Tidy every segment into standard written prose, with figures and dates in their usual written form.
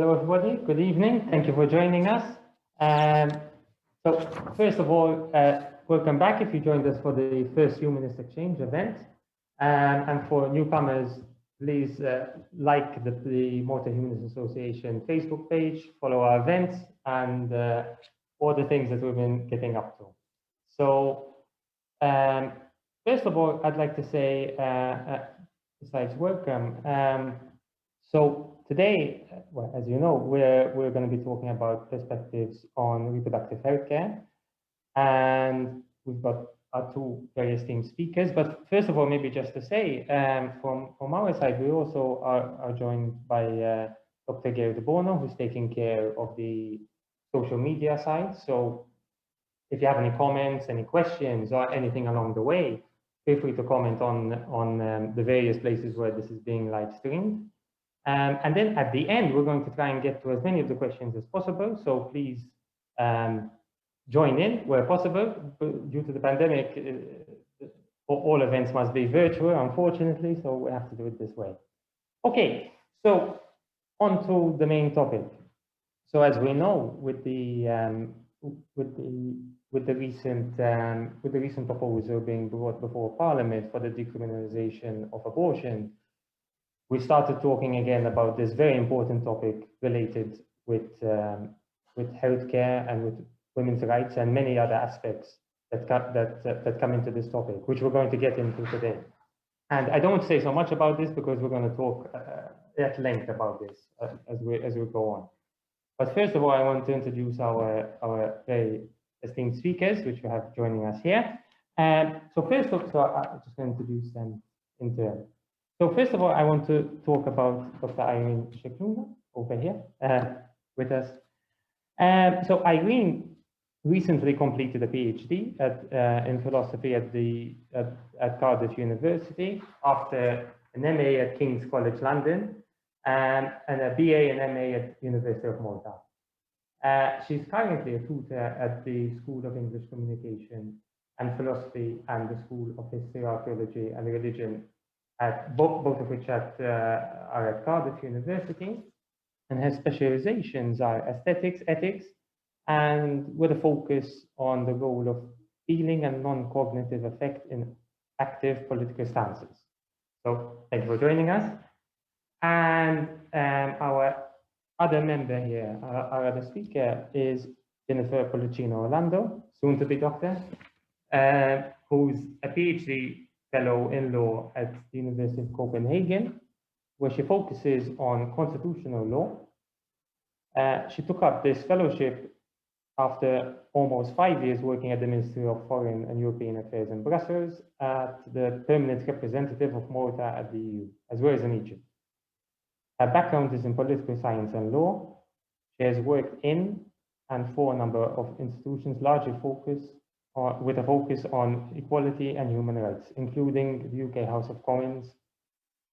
Hello, everybody. Good evening. Thank you for joining us. So first of all, welcome back if you joined us for the first Humanist Exchange event. And for newcomers, please like the Malta Humanist Association Facebook page, follow our events, and all the things that we've been getting up to. So first of all, I'd like to say, besides welcome, so today, well, as you know, we're going to be talking about perspectives on reproductive healthcare, and we've got our two very esteemed speakers. But first of all, maybe just to say, from our side, we also are joined by Dr. Gary De Bono, who's taking care of the social media side. So if you have any comments, any questions, or anything along the way, feel free to comment on the various places where this is being live streamed. And then at the end, we're going to try and get to as many of the questions as possible. So please join in where possible. Due to the pandemic, all events must be virtual, unfortunately, so we have to do it this way. Okay, so on to the main topic. So as we know, with the recent proposal being brought before Parliament for the decriminalisation of abortion, we started talking again about this very important topic related with healthcare and with women's rights and many other aspects that come into this topic, which we're going to get into today. And I don't say so much about this because we're going to talk at length about this as we go on. But first of all, I want to introduce our very esteemed speakers, which we have joining us here. So first of all, I'm just going to introduce them in turn. So first of all, I want to talk about Dr. Irene Shekluna over here with us. So Irene recently completed a PhD in philosophy at Cardiff University after an MA at King's College London and a BA and MA at University of Malta. She's currently a tutor at the School of English Communication and Philosophy and the School of History, Archaeology and Religion, at both of which are at Cardiff University, and her specializations are aesthetics, ethics, and with a focus on the role of feeling and non-cognitive effect in active political stances. So thank you for joining us. And our other member here, our other speaker, is Jennifer Policino Orlando, soon to be doctor, who's a PhD fellow in law at the University of Copenhagen, where she focuses on constitutional law. She took up this fellowship after almost 5 years working at the Ministry of Foreign and European Affairs in Brussels, at the permanent representative of Malta at the EU, as well as in Egypt. Her background is in political science and law. She has worked in and for a number of institutions, largely with a focus on equality and human rights, including the UK House of Commons,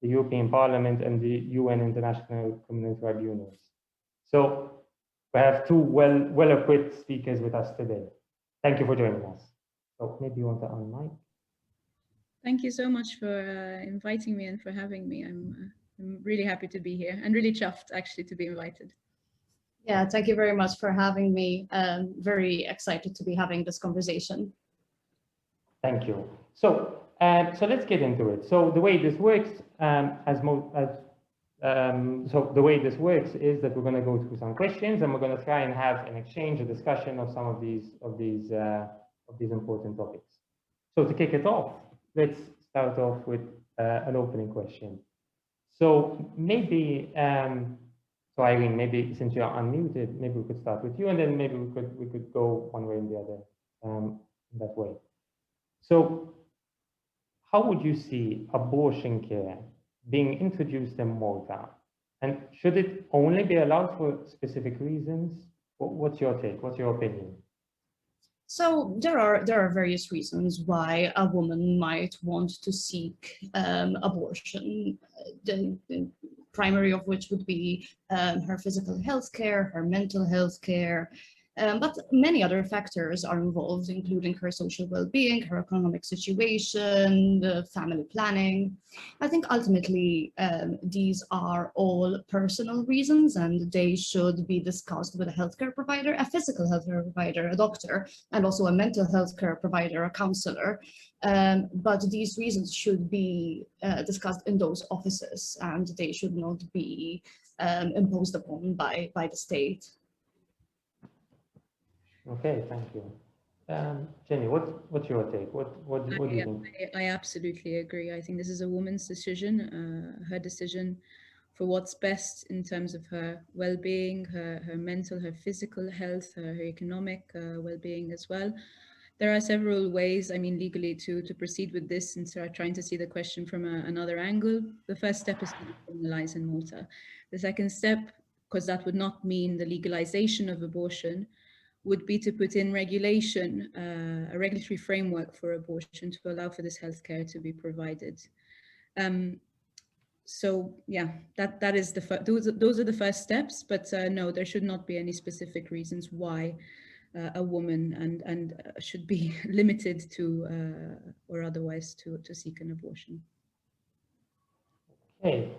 the European Parliament, and the UN International Criminal Tribunals. So we have two well-equipped speakers with us today. Thank you for joining us. So maybe you want to unmic. Thank you so much for inviting me and for having me. I'm really happy to be here and really chuffed actually to be invited. Yeah, thank you very much for having me. Very excited to be having this conversation. Thank you. So let's get into it. So the way this works, the way this works is that we're going to go through some questions and we're going to try and have an exchange, a discussion of some of these important topics. So to kick it off, let's start off with an opening question. So maybe. So Irene, maybe since you're unmuted, maybe we could start with you, and then maybe we could go one way and the other in that way. So how would you see abortion care being introduced in Malta? And should it only be allowed for specific reasons? What's your take? What's your opinion? So there are various reasons why a woman might want to seek abortion. The primary of which would be her physical health care, her mental health care, But many other factors are involved, including her social well-being, her economic situation, the family planning. I think ultimately these are all personal reasons, and they should be discussed with a healthcare provider, a physical healthcare provider, a doctor, and also a mental health care provider, a counselor. But these reasons should be discussed in those offices, and they should not be imposed upon by the state. Okay, thank you. Jenny, what's your take? What do you think? I absolutely agree. I think this is a woman's decision, her decision for what's best in terms of her well-being, her mental, her physical health, her economic well-being as well. There are several ways, I mean, legally to proceed with this and start trying to see the question from another angle. The first step is to decriminalise in Malta. The second step, because that would not mean the legalization of abortion, would be to put in regulation, a regulatory framework for abortion to allow for this healthcare to be provided. So yeah, that is those are the first steps. But no, there should not be any specific reasons why a woman and should be limited to or otherwise to seek an abortion. Okay,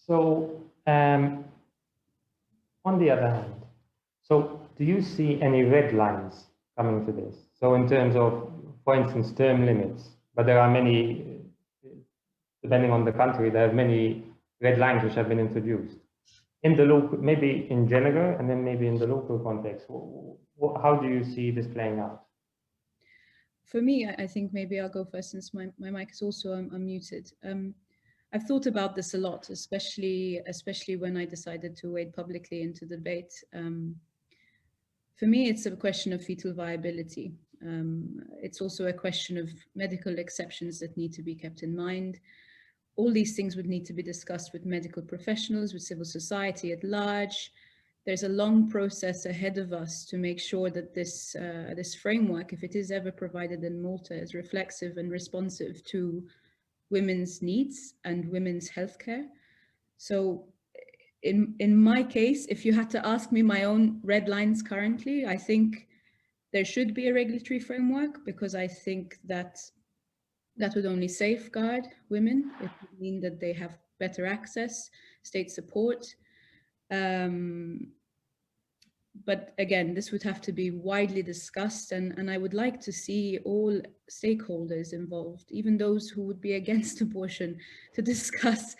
so on the other hand, so do you see any red lines coming to this? So in terms of, for instance, term limits, but there are many, depending on the country, there are many red lines which have been introduced. In the local, maybe in general, and then maybe in the local context, how do you see this playing out? For me, I think maybe I'll go first since my mic is also unmuted. I've thought about this a lot, especially when I decided to wade publicly into debate. For me, it's a question of fetal viability. It's also a question of medical exceptions that need to be kept in mind. All these things would need to be discussed with medical professionals, with civil society at large. There's a long process ahead of us to make sure that this framework, if it is ever provided in Malta, is reflexive and responsive to women's needs and women's healthcare. So in my case, if you had to ask me my own red lines currently, I think there should be a regulatory framework, because I think that would only safeguard women. It would mean that they have better access, state support. But again, this would have to be widely discussed, and I would like to see all stakeholders involved, even those who would be against abortion, to discuss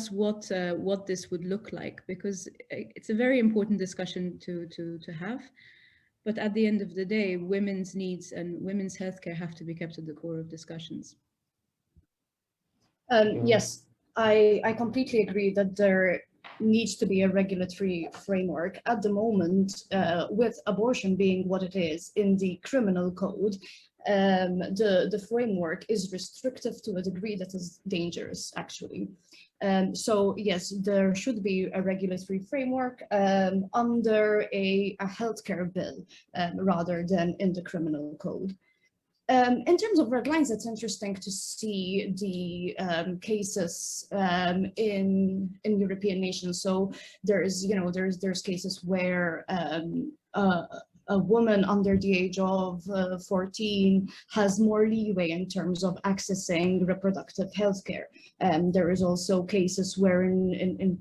what this would look like, because it's a very important discussion to have. But at the end of the day, women's needs and women's healthcare have to be kept at the core of discussions. Yes, I completely agree that there needs to be a regulatory framework. At the moment, with abortion being what it is in the criminal code, the framework is restrictive to a degree that is dangerous, actually. So yes, there should be a regulatory framework under a healthcare bill rather than in the criminal code. In terms of red lines, it's interesting to see the cases in European nations. So there's cases where a woman under the age of 14 has more leeway in terms of accessing reproductive healthcare. There is also cases where in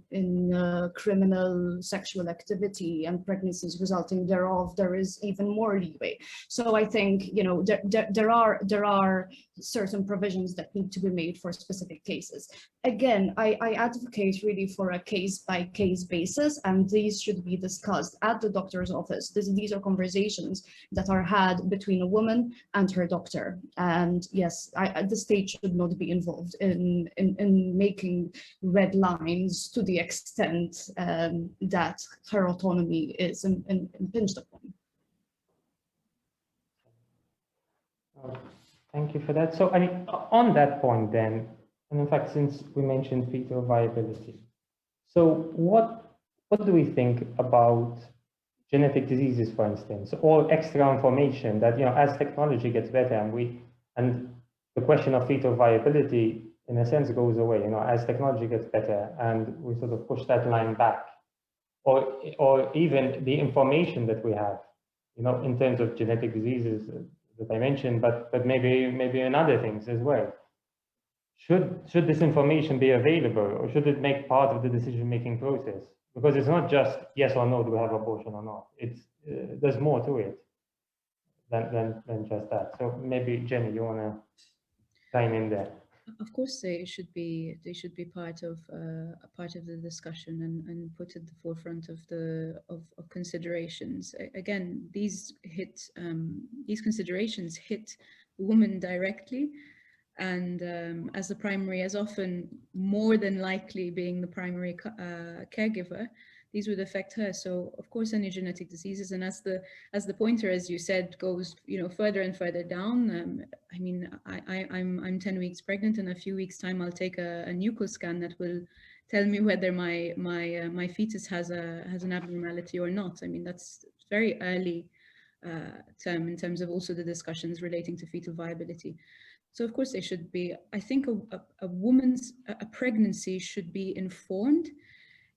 criminal sexual activity and pregnancies resulting thereof, there is even more leeway. So I think, you know, there are certain provisions that need to be made for specific cases. Again, I advocate really for a case-by-case basis, and these should be discussed at the doctor's office. These are conversations that are had between a woman and her doctor. And yes, the state should not be involved in making red lines to the extent that her autonomy is impinged upon. Thank you for that. So, I mean, on that point then, and in fact, since we mentioned fetal viability, so what do we think about genetic diseases, for instance, or extra information that, you know, as technology gets better and the question of fetal viability, in a sense, goes away, you know, as technology gets better and we sort of push that line back. or even the information that we have, in terms of genetic diseases that I mentioned, but maybe in other things as well. Should this information be available, or should it make part of the decision-making process? Because it's not just yes or no, do we have abortion or not? It's there's more to it than just that. So maybe Jenny, you want to chime in there? Of course, they should be part of the discussion and put at the forefront of considerations. Again, these considerations hit women directly, and as the primary, as often more than likely being the primary caregiver, these would affect her. So of course, any genetic diseases, and as the pointer, as you said, goes further and further down. I mean, I'm 10 weeks pregnant. In a few weeks' time, I'll take a nuchal scan that will tell me whether my fetus has an abnormality or not. I mean, that's very early term in terms of also the discussions relating to fetal viability. So of course they should be. I think a pregnancy should be informed.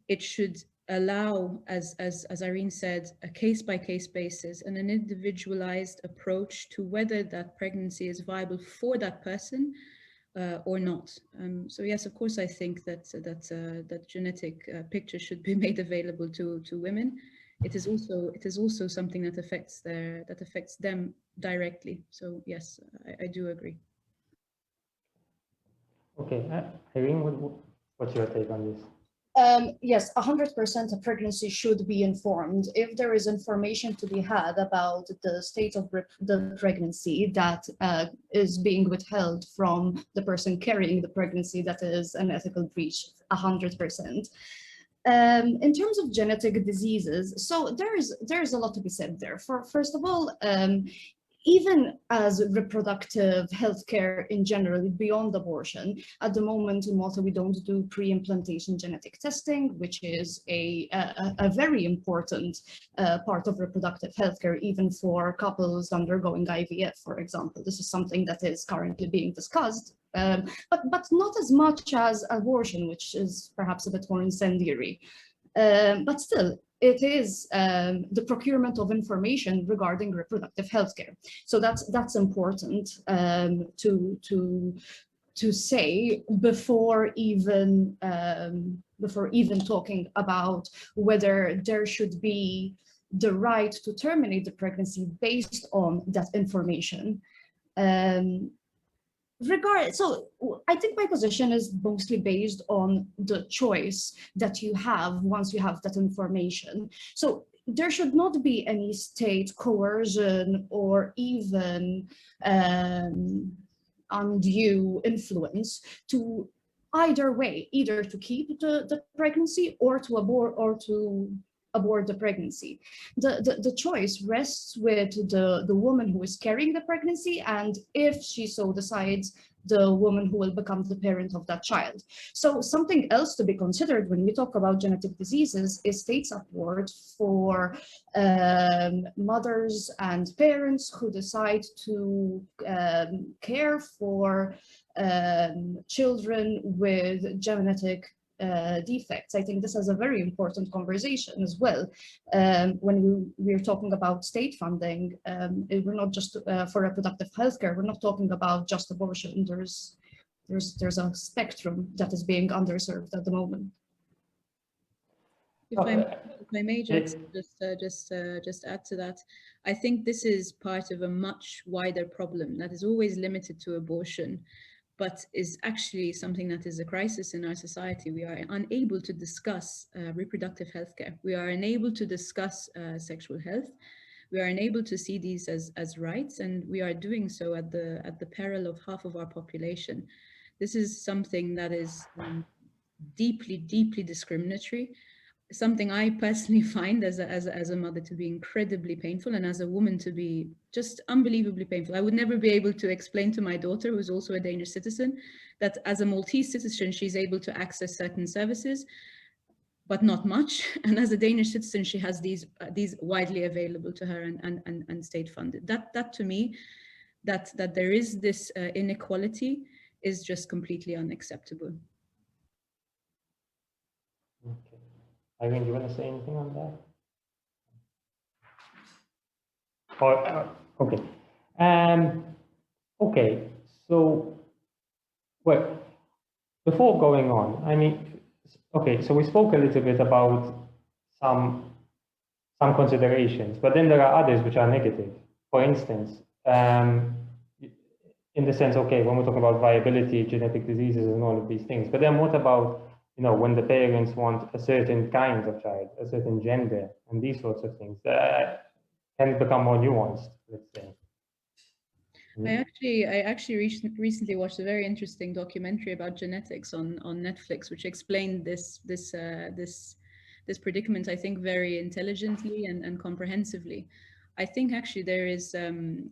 It should allow, as Irene said, a case-by-case basis and an individualized approach to whether that pregnancy is viable for that person or not. So yes, of course, I think that genetic picture should be made available to women. It is also something that affects them directly. So yes, I do agree. Okay, Irene, what's your take on this? Yes, 100% a pregnancy should be informed. If there is information to be had about the state of the pregnancy that is being withheld from the person carrying the pregnancy, that is an ethical breach, 100%. In terms of genetic diseases, so there's a lot to be said there. First of all, even as reproductive healthcare in general, beyond abortion, at the moment in Malta, we don't do pre-implantation genetic testing, which is a very important part of reproductive healthcare, even for couples undergoing IVF, for example. This is something that is currently being discussed, but not as much as abortion, which is perhaps a bit more incendiary. But still, it is the procurement of information regarding reproductive healthcare. So that's important to say before even talking about whether there should be the right to terminate the pregnancy based on that information. So I think my position is mostly based on the choice that you have once you have that information. So there should not be any state coercion or even undue influence to either way, either to keep the pregnancy or to abort the pregnancy. The choice rests with the woman who is carrying the pregnancy, and if she so decides, the woman who will become the parent of that child. So something else to be considered when we talk about genetic diseases is state support for mothers and parents who decide to care for children with genetic defects. I think this is a very important conversation as well. When we're talking about state funding, we're not just for reproductive healthcare, we're not talking about just abortion. There's a spectrum that is being underserved at the moment. If I may just add to that, I think this is part of a much wider problem that is always limited to abortion, but is actually something that is a crisis in our society. We are unable to discuss reproductive healthcare. We are unable to discuss sexual health. We are unable to see these as rights, and we are doing so at the peril of half of our population. This is something that is deeply, deeply discriminatory. Something I personally find as a mother to be incredibly painful, and as a woman to be just unbelievably painful. I would never be able to explain to my daughter, who's also a Danish citizen, that as a Maltese citizen, she's able to access certain services, but not much. And as a Danish citizen, she has these widely available to her and state funded. That to me, that there is this inequality is just completely unacceptable. Okay. Irene, do you want to say anything on that? Or, okay. Okay, so, well, before going on, I mean, okay, so we spoke a little bit about some considerations, but then there are others which are negative. For instance, in the sense, okay, when we're talking about viability, genetic diseases and all of these things, but then what about, you know, when the parents want a certain kind of child, a certain gender, and these sorts of things, can become more nuanced, let's say. I actually recently watched a very interesting documentary about genetics on Netflix, which explained this predicament, I think, very intelligently and comprehensively. I think actually there is, and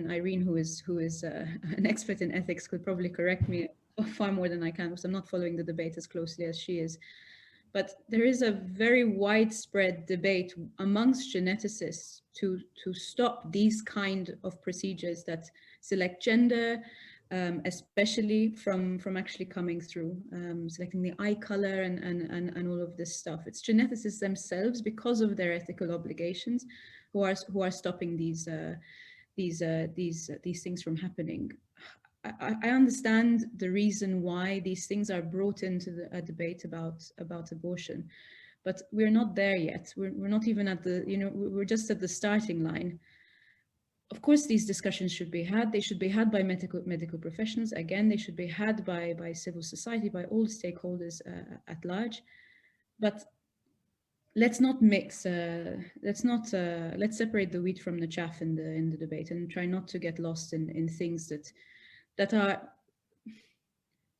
Irene, who is an expert in ethics, could probably correct me far more than I can, because I'm not following the debate as closely as she is. But there is a very widespread debate amongst geneticists to stop these kind of procedures that select gender, especially from actually coming through, selecting the eye color and all of this stuff. It's geneticists themselves, because of their ethical obligations, who are stopping these things from happening. I understand the reason why these things are brought into a debate about abortion, but we're not there yet. We're not even at the, you know, we're just at the starting line. Of course, these discussions should be had. They should be had by medical professionals. Again, they should be had by civil society, by all stakeholders at large. But let's not mix. Let's separate the wheat from the chaff in the debate, and try not to get lost in things that are,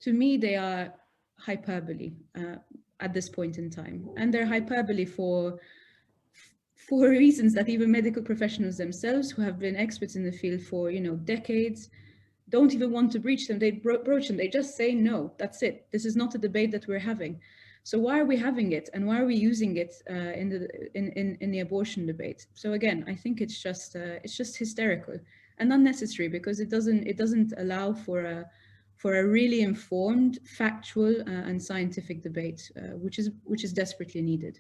to me, they are hyperbole at this point in time. And they're hyperbole for reasons that even medical professionals themselves, who have been experts in the field for, you know, decades, don't even want to breach them. They broach them. They just say, no, that's it. This is not a debate that we're having. So why are we having it? And why are we using it in the abortion debate? So again, I think it's just hysterical and unnecessary, because it doesn't allow for a really informed, factual and scientific debate, which is desperately needed.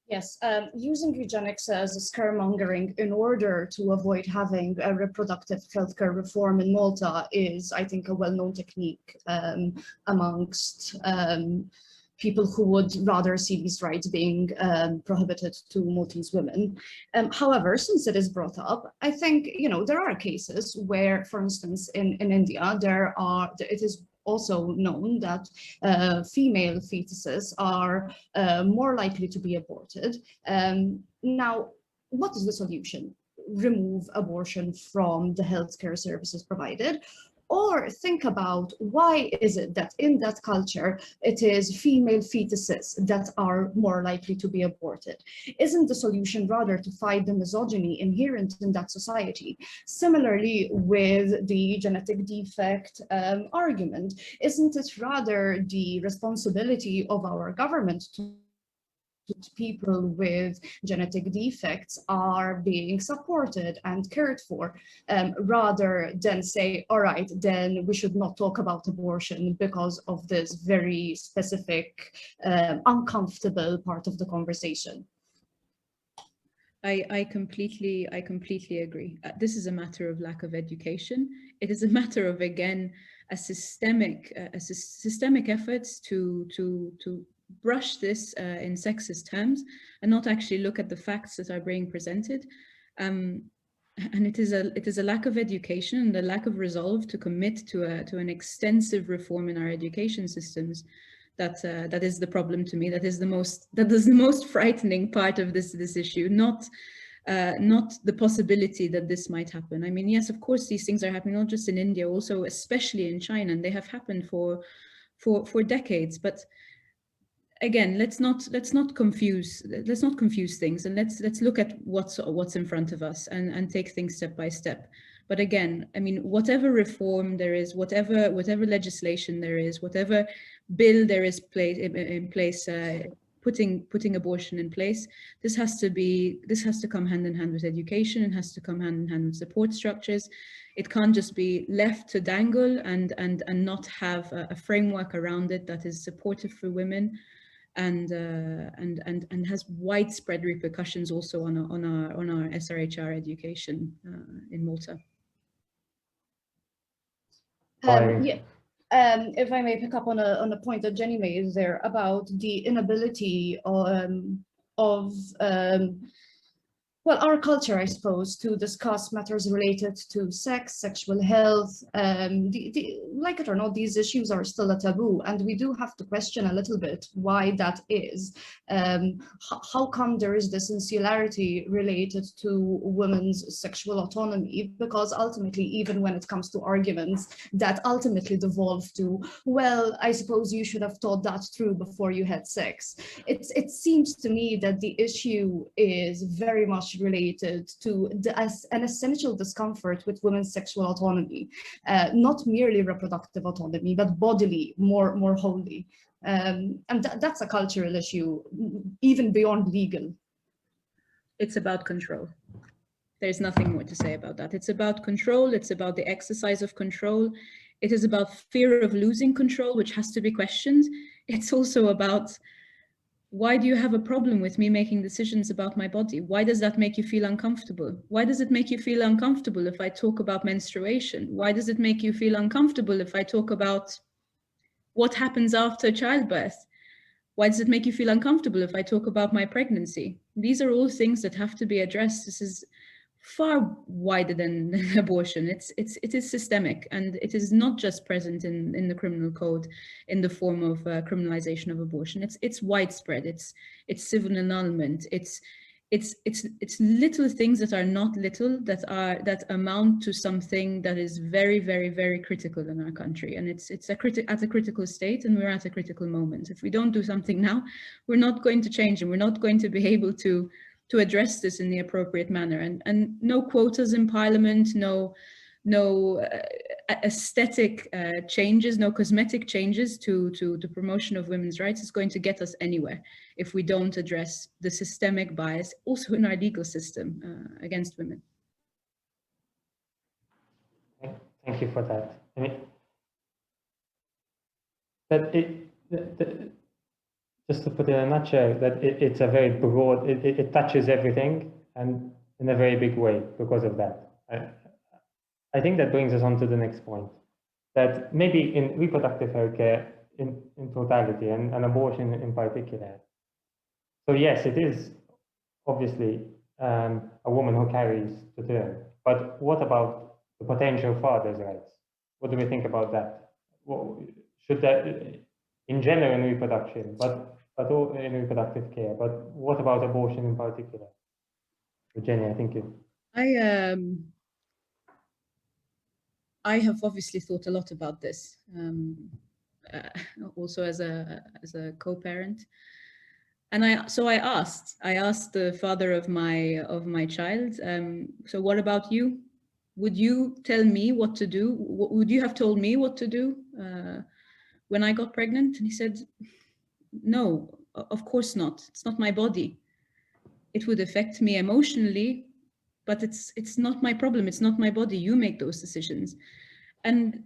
Yes, using eugenics as a scaremongering in order to avoid having a reproductive healthcare reform in Malta is, I think, a well-known technique amongst people who would rather see these rights being prohibited to Maltese women. However, since it is brought up, I think, you know, there are cases where, for instance, in India, it is also known that female fetuses are more likely to be aborted. Now, what is the solution? Remove abortion from the healthcare services provided? Or think about, why is it that in that culture it is female fetuses that are more likely to be aborted? Isn't the solution rather to fight the misogyny inherent in that society? Similarly, with the genetic defect argument, isn't it rather the responsibility of our government to people with genetic defects are being supported and cared for, rather than say, all right, then we should not talk about abortion because of this very specific, uncomfortable part of the conversation? I completely agree. This is a matter of lack of education. It is a matter of, again, a systemic efforts to brush this in sexist terms and not actually look at the facts that are being presented. And it is a lack of education and a lack of resolve to commit to an extensive reform in our education systems that is the problem to me. That is the most frightening part of this issue, not the possibility that this might happen. I mean, yes, of course, these things are happening not just in India, also especially in China, and they have happened for decades. But again, let's not confuse things, and let's look at what's in front of us and take things step by step. But again, I mean, whatever reform there is, whatever legislation there is, whatever bill there is in place, putting abortion in place, this has to come hand in hand with education, and has to come hand in hand with support structures. It can't just be left to dangle and not have a framework around it that is supportive for women. and has widespread repercussions also on our SRHR education in Malta. Yeah. If I may pick up on a point that Jenny made there about the inability of well, our culture, I suppose, to discuss matters related to sex, sexual health, like it or not, these issues are still a taboo, and we do have to question a little bit why that is. How come there is this insularity related to women's sexual autonomy? Because ultimately, even when it comes to arguments that ultimately devolve to, well, I suppose you should have thought that through before you had sex. It seems to me that the issue is very much related to an essential discomfort with women's sexual autonomy, not merely reproductive autonomy, but bodily, more wholly. And that's a cultural issue, even beyond legal. It's about control. There's nothing more to say about that. It's about control. It's about the exercise of control. It is about fear of losing control, which has to be questioned. It's also about, why do you have a problem with me making decisions about my body? Why does that make you feel uncomfortable? Why does it make you feel uncomfortable if I talk about menstruation? Why does it make you feel uncomfortable if I talk about what happens after childbirth? Why does it make you feel uncomfortable if I talk about my pregnancy? These are all things that have to be addressed. This is far wider than abortion. It is systemic, and it is not just present in the criminal code in the form of criminalization of abortion. It's widespread. It's civil annulment. It's little things that are not little, that amount to something that is very, very, very critical in our country. And it's at a critical state, and we're at a critical moment. If we don't do something now, we're not going to change, and we're not going to be able to address this in the appropriate manner. And no quotas in Parliament, no aesthetic changes, no cosmetic changes to the promotion of women's rights is going to get us anywhere if we don't address the systemic bias also in our legal system against women. Thank you for that. I mean, just to put it in a nutshell, that it's a very broad, it touches everything, and in a very big way because of that. I think that brings us on to the next point, that maybe in reproductive health care in totality, and abortion in particular. So yes, it is obviously a woman who carries the term, but what about the potential father's rights? What do we think about that? Should that, in general in reproduction, but in reproductive care, but what about abortion in particular? Jenny, I think you. I have obviously thought a lot about this, also as a co-parent, and I asked the father of my child. So what about you? Would you tell me what to do? Would you have told me what to do when I got pregnant? And he said, no, of course not. It's not my body. It would affect me emotionally, but it's not my problem. It's not my body. You make those decisions. And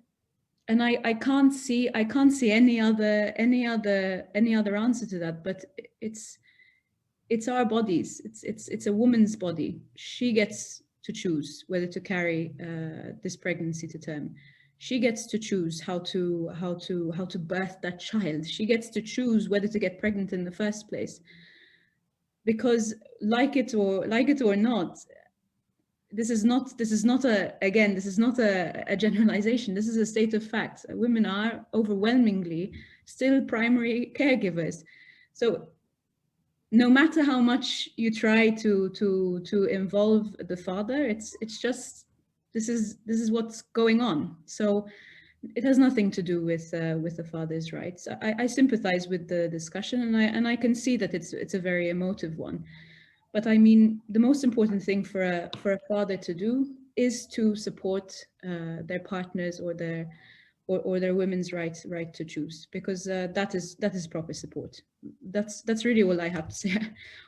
I can't see any other answer to that. But it's our bodies. It's a woman's body. She gets to choose whether to carry this pregnancy to term. She gets to choose how to birth that child. She gets to choose whether to get pregnant in the first place. Because like it or not, this is not a generalization. This is a state of fact. Women are overwhelmingly still primary caregivers. So no matter how much you try to involve the father, it's just this is what's going on. So it has nothing to do with the father's rights. I sympathize with the discussion, and I can see that it's a very emotive one. But I mean, the most important thing for a father to do is to support their partners or their women's right to choose, because that is proper support. That's really all I have to say,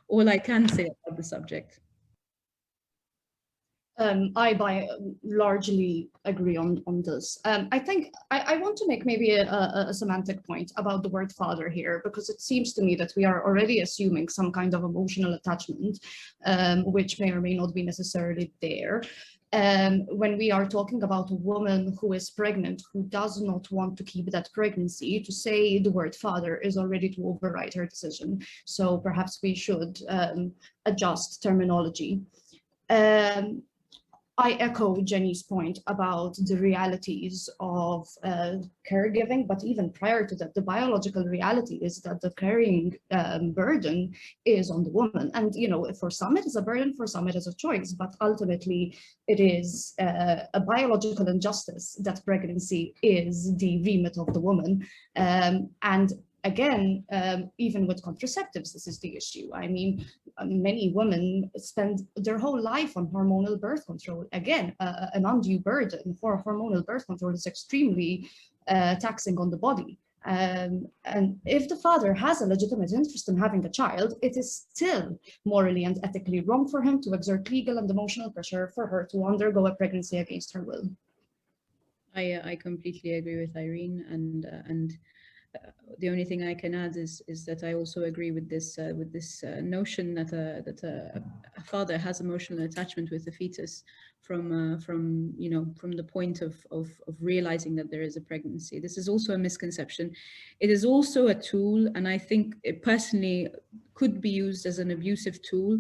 all I can say about the subject. I largely agree on this. I think I want to make maybe a semantic point about the word father here, because it seems to me that we are already assuming some kind of emotional attachment, which may or may not be necessarily there. When we are talking about a woman who is pregnant, who does not want to keep that pregnancy, to say the word father is already to override her decision. So perhaps we should adjust terminology. I echo Jenny's point about the realities of caregiving, but even prior to that, the biological reality is that the carrying burden is on the woman. And, you know, for some it is a burden, for some it is a choice, but ultimately it is a biological injustice that pregnancy is the remit of the woman. And again, even with contraceptives, this is the issue. I mean, many women spend their whole life on hormonal birth control. Again, an undue burden for hormonal birth control is extremely taxing on the body. And if the father has a legitimate interest in having a child, it is still morally and ethically wrong for him to exert legal and emotional pressure for her to undergo a pregnancy against her will. I completely agree with Irene, and the only thing I can add is that I also agree with this notion that a father has emotional attachment with the fetus from the point of realizing that there is a pregnancy. This is also a misconception. It is also a tool, and I think it personally could be used as an abusive tool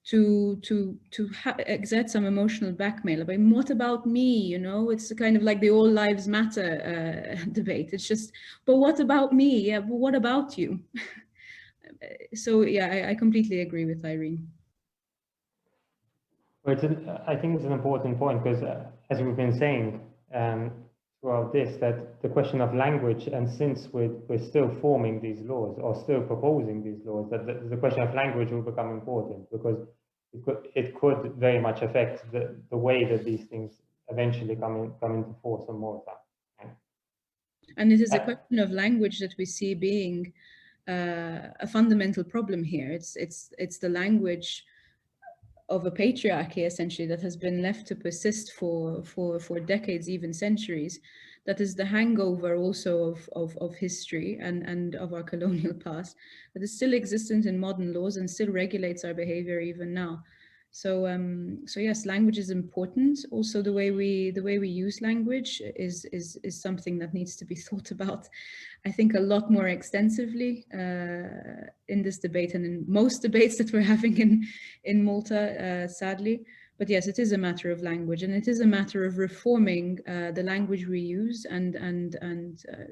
to exert some emotional blackmail. I mean, what about me? You know, it's kind of like the all lives matter debate. It's just, but what about me? Yeah, but what about you? So yeah, I completely agree with Irene. Well, I think it's an important point, because as we've been saying throughout this, that the question of language, and since we're still forming these laws or still proposing these laws, that the question of language will become important, because it could very much affect the way that these things eventually come into force in Malta. And it is a question of language that we see being a fundamental problem here. It's the language of a patriarchy, essentially, that has been left to persist for decades, even centuries. That is the hangover also of history and of our colonial past, that is still existent in modern laws and still regulates our behavior even now. So yes, language is important. Also, the way we use language is something that needs to be thought about, I think, a lot more extensively in this debate and in most debates that we're having in Malta, sadly. But yes, it is a matter of language, and it is a matter of reforming the language we use and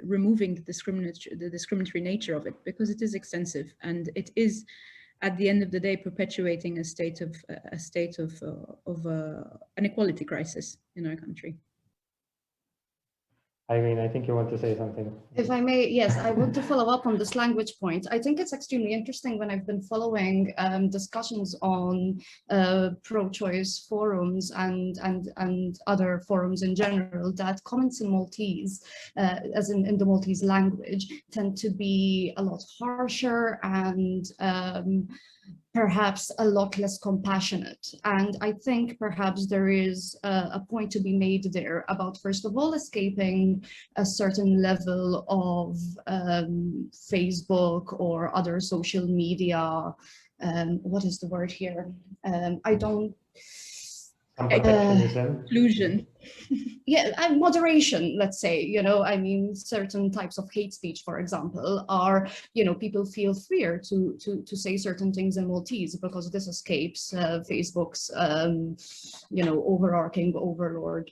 removing the discriminatory nature of it, because it is extensive and it is, at the end of the day, perpetuating a state of an equality crisis in our country. Irene, I think you want to say something. If I may, yes, I want to follow up on this language point. I think it's extremely interesting when I've been following discussions on pro-choice forums and other forums in general, that comments in Maltese, as in the Maltese language, tend to be a lot harsher and perhaps a lot less compassionate. And I think perhaps there is a point to be made there about, first of all, escaping a certain level of Facebook or other social media. What is the word here? I don't. Inclusion. Yeah, and moderation, let's say, you know, I mean, certain types of hate speech, for example, are, you know, people feel freer to say certain things in Maltese because this escapes Facebook's, you know, overarching overlord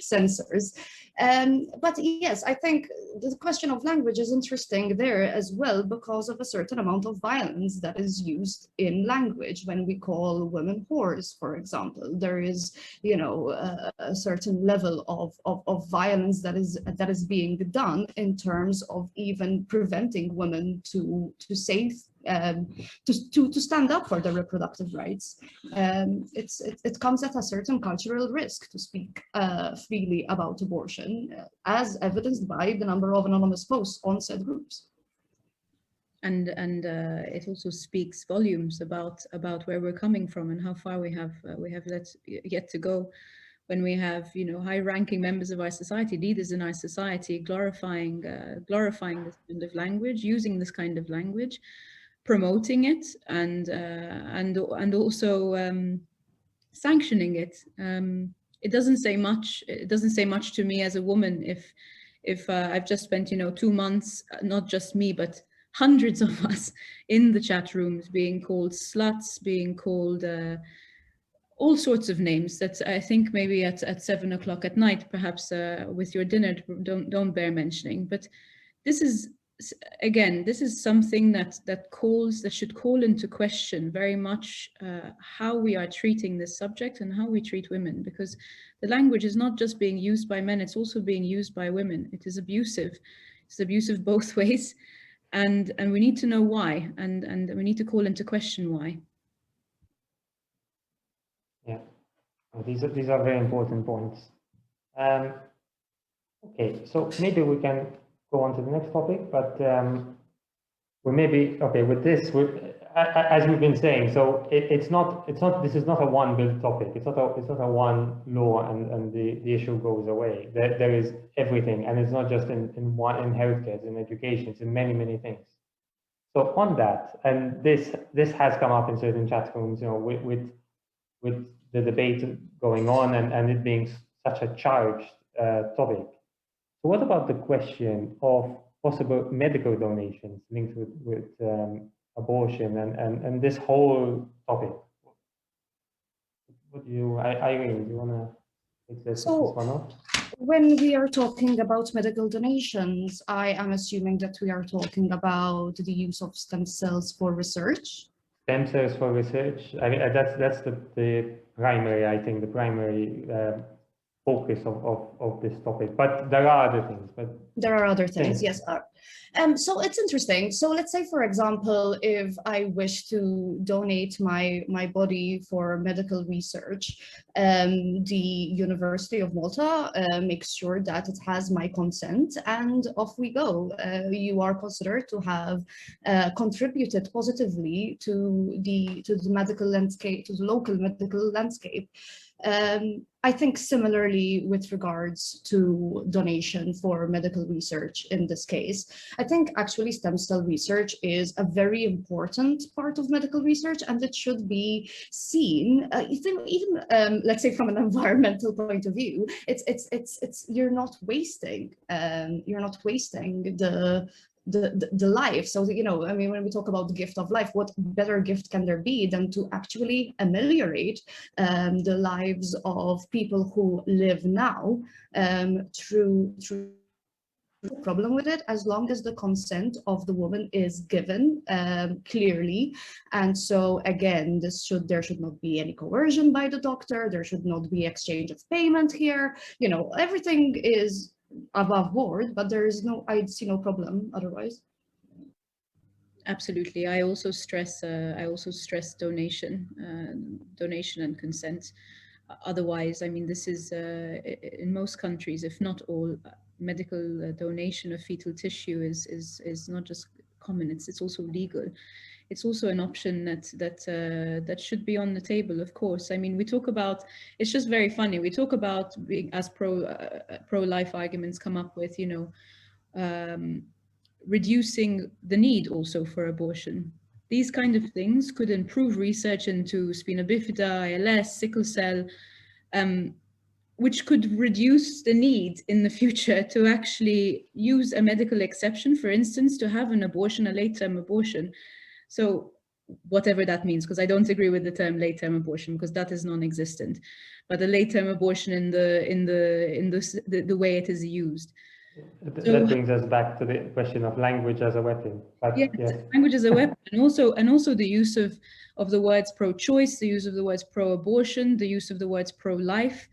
censors. But yes, I think the question of language is interesting there as well, because of a certain amount of violence that is used in language. When we call women whores, for example, there is, you know, a certain level of violence that is being done in terms of even preventing women to say to stand up for their reproductive rights. It comes at a certain cultural risk to speak freely about abortion, as evidenced by the number of anonymous posts on said groups. it also speaks volumes about where we're coming from and how far we have yet to go, when we have, you know, high-ranking members of our society, leaders in our society, glorifying this kind of language, using this kind of language, promoting it, and also sanctioning it. It doesn't say much. It doesn't say much to me as a woman if I've just spent, you know, 2 months, not just me, but hundreds of us in the chat rooms being called sluts, being called all sorts of names that I think maybe at 7 o'clock at night, perhaps with your dinner, don't bear mentioning. But this is, again, this is something that should call into question very much how we are treating this subject and how we treat women, because the language is not just being used by men, it's also being used by women. It is abusive. It's abusive both ways. And we need to know why, and we need to call into question why. Yeah, these are very important points. Okay, so maybe we can go on to the next topic, but we maybe, okay, with this, as we've been saying, so this is not a one built topic. It's not a one law and the issue goes away. There is everything, and it's not just in healthcare, it's in education, it's in many things. So on that, and this has come up in certain chat rooms, you know, with the debate going on and it being such a charged topic. So what about the question of possible medical donations linked with abortion and this whole topic? What do you, Irene, do you want to take this one off? When we are talking about medical donations, I am assuming that we are talking about the use of stem cells for research. Stem cells for research. I mean, that's the primary, I think, the primary focus of this topic. But there are other things. There are other things, yes. So it's interesting. So let's say, for example, if I wish to donate my body for medical research, the University of Malta makes sure that it has my consent, and off we go. You are considered to have contributed positively to the medical landscape, to the local medical landscape. I think similarly with regards to donation for medical research in this case, I think actually stem cell research is a very important part of medical research, and it should be seen, even let's say from an environmental point of view, you're not wasting the life. So, you know, I mean, when we talk about the gift of life, what better gift can there be than to actually ameliorate the lives of people who live now through no problem with it, as long as the consent of the woman is given clearly. And so again, there should not be any coercion by the doctor. There should not be exchange of payment here. You know, everything is above board, but I'd see no problem otherwise. Absolutely. I also stress donation and consent. Otherwise, I mean, this is in most countries, if not all, medical donation of fetal tissue is not just common, it's also legal. It's also an option that should be on the table, of course. I mean, we talk about, it's just very funny. We talk about being, as pro-life arguments come up with, you know, reducing the need also for abortion. These kind of things could improve research into spina bifida, ALS, sickle cell, which could reduce the need in the future to actually use a medical exception, for instance, to have an abortion, a late-term abortion. So whatever that means, because I don't agree with the term late-term abortion, because that is non-existent, but a late-term abortion in the way it is used. That brings us back to the question of language as a weapon. But yes, language as a weapon, and also the use of the words pro-choice, the use of the words pro-abortion, the use of the words pro-life.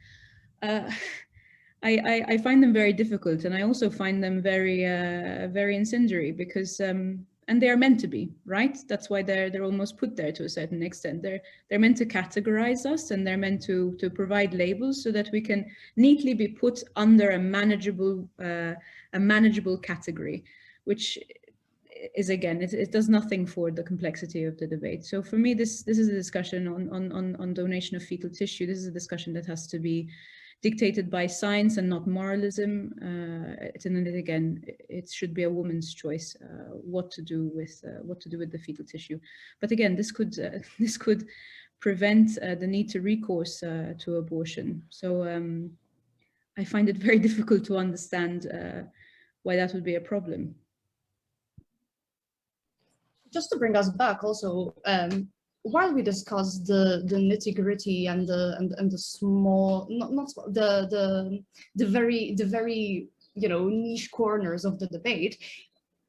I find them very difficult, and I also find them very very incendiary, because and they are meant to be, right? That's why they're almost put there to a certain extent. They're meant to categorize us, and they're meant to provide labels so that we can neatly be put under a manageable category, which is again, it does nothing for the complexity of the debate. So for me, this is a discussion on donation of fetal tissue. This is a discussion that has to be dictated by science and not moralism. And again, it should be a woman's choice what to do with the fetal tissue. But again, this could prevent the need to recourse to abortion. So I find it very difficult to understand why that would be a problem. Just to bring us back also, while we discuss the nitty-gritty and the small, not small, the very niche corners of the debate,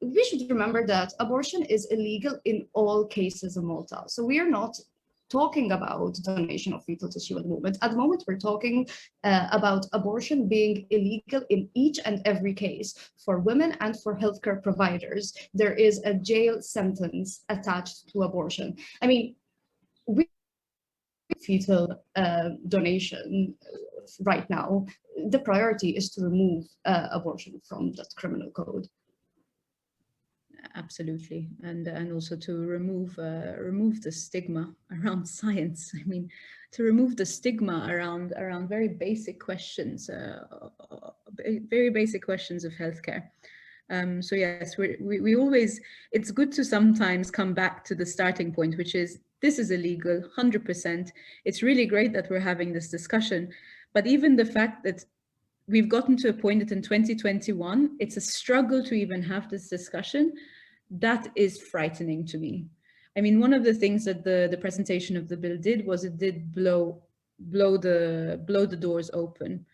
we should remember that abortion is illegal in all cases in Malta. So we are not talking about donation of fetal tissue at the moment. At the moment, we're talking about abortion being illegal in each and every case for women and for healthcare providers. There is a jail sentence attached to abortion. I mean, we fetal donation right now, the priority is to remove abortion from that criminal code. Absolutely, and also to remove the stigma around science. I mean, to remove the stigma around very basic questions, very basic questions of healthcare. So yes, we always, it's good to sometimes come back to the starting point, which is this is illegal, 100%. It's really great that we're having this discussion, but even the fact that we've gotten to a point that in 2021, it's a struggle to even have this discussion, that is frightening to me. I mean, one of the things that the presentation of the bill did was it did blow the doors open.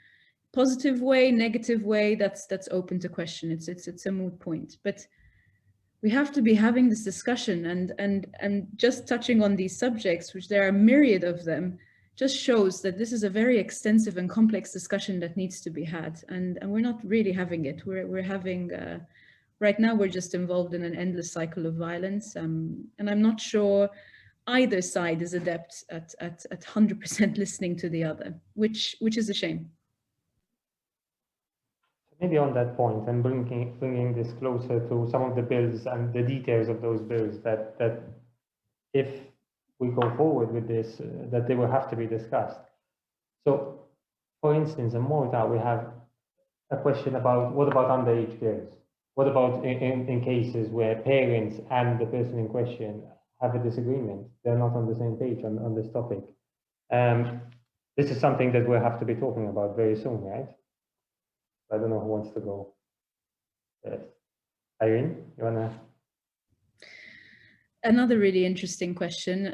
Positive way, negative way, that's open to question. It's a moot point. But we have to be having this discussion, and just touching on these subjects, which there are a myriad of them, just shows that this is a very extensive and complex discussion that needs to be had, and we're not really having it. We're having right now we're just involved in an endless cycle of violence, and I'm not sure either side is adept at 100% listening to the other, which is a shame. Maybe on that point, and bringing this closer to some of the bills and the details of those bills, that if we go forward with this, that they will have to be discussed. So, for instance, in Malta, we have a question about what about underage girls? What about in cases where parents and the person in question have a disagreement? They're not on the same page on this topic. This is something that we'll have to be talking about very soon, right? I don't know who wants to go. Yes. Irene, you wanna? Another really interesting question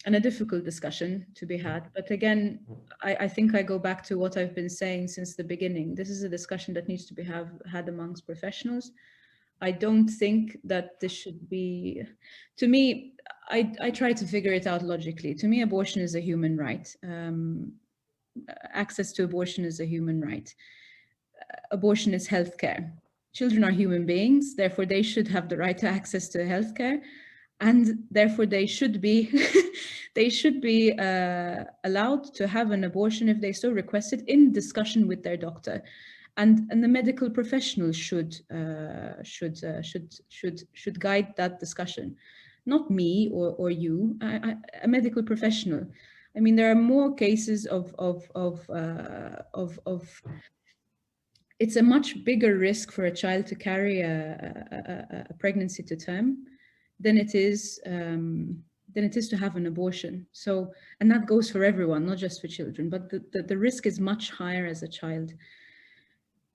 and a difficult discussion to be had. But again, I think I go back to what I've been saying since the beginning. This is a discussion that needs to be had amongst professionals. I don't think that this should be, to me, I try to figure it out logically. To me, abortion is a human right. Access to abortion is a human right. Abortion is healthcare. Children are human beings, therefore they should have the right to access to healthcare, and therefore they should be allowed to have an abortion if they so requested in discussion with their doctor, and the medical professionals should guide that discussion, not me or you, a medical professional. I mean, there are more cases of it's a much bigger risk for a child to carry a pregnancy to term than it is to have an abortion. So, and that goes for everyone, not just for children, but the risk is much higher as a child.